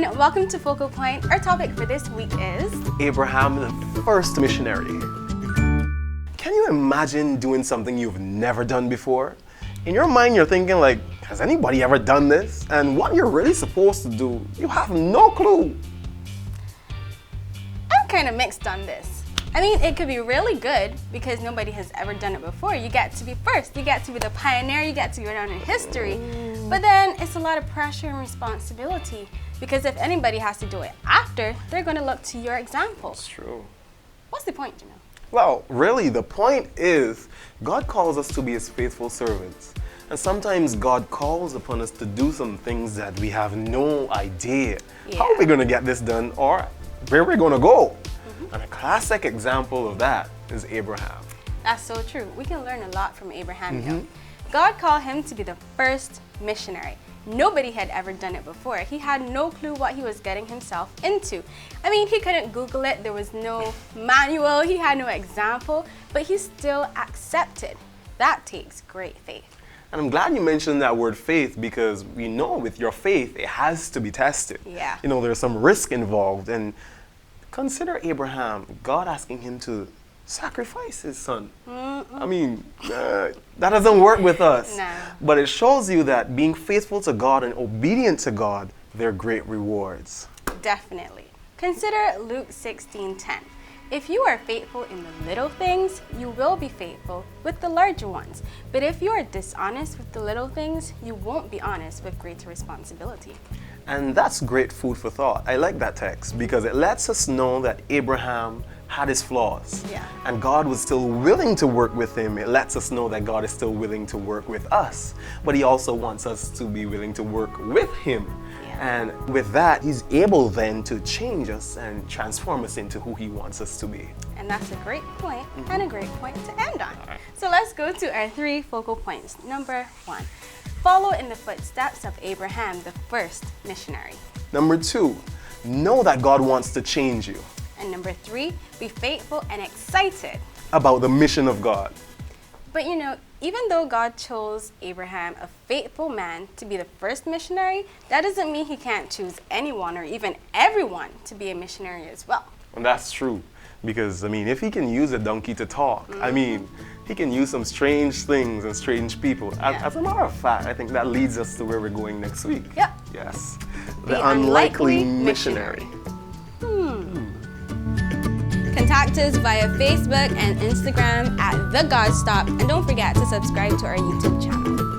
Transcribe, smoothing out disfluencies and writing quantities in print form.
everyone, welcome to Focal Point. Our topic for this week is Abraham, the first missionary. Can you imagine doing something you've never done before? In your mind, you're thinking like, has anybody ever done this? And what you're really supposed to do, you have no clue. I'm kind of mixed on this. I mean, it could be really good because nobody has ever done it before. You get to be first, you get to be the pioneer, you get to go down in history. But then it's a lot of pressure and responsibility because if anybody has to do it after, they're going to look to your example. That's true. What's the point, Jamiel? Well, really, the point is God calls us to be His faithful servants. And sometimes God calls upon us to do some things that we have no idea how we're going to get this done or where we're going to go. And a classic example of that is Abraham. That's so true. We can learn a lot from Abraham. God called him to be the first missionary. Nobody had ever done it before. He had no clue what he was getting himself into. I mean, he couldn't Google it. There was no manual. He had no example, but he still accepted. That takes great faith. And I'm glad you mentioned that word faith because we know with your faith, it has to be tested. Yeah. You know, there's some risk involved. And consider Abraham, God asking him to sacrifice his son. I mean, that doesn't work with us. No. But it shows you that being faithful to God and obedient to God, they're great rewards. Definitely. Consider Luke 16:10. If you are faithful in the little things, you will be faithful with the larger ones. But if you are dishonest with the little things, you won't be honest with greater responsibility. And that's great food for thought. I like that text because it lets us know that Abraham had his flaws. Yeah. And God was still willing to work with him. It lets us know that God is still willing to work with us. But He also wants us to be willing to work with Him. And with that, He's able then to change us and transform us into who He wants us to be. And that's a great point and a great point to end on. So let's go to our 3 focal points. Number 1, follow in the footsteps of Abraham, the first missionary. Number 2, know that God wants to change you. And number 3, be faithful and excited about the mission of God. But you know, even though God chose Abraham, a faithful man, to be the first missionary, that doesn't mean He can't choose anyone or even everyone to be a missionary as well. And that's true. Because, I mean, if He can use a donkey to talk, I mean, He can use some strange things and strange people. As a matter of fact, I think that leads us to where we're going next week. Yep. Yes. The unlikely missionary. Contact us via Facebook and Instagram at The God Stop, and don't forget to subscribe to our YouTube channel.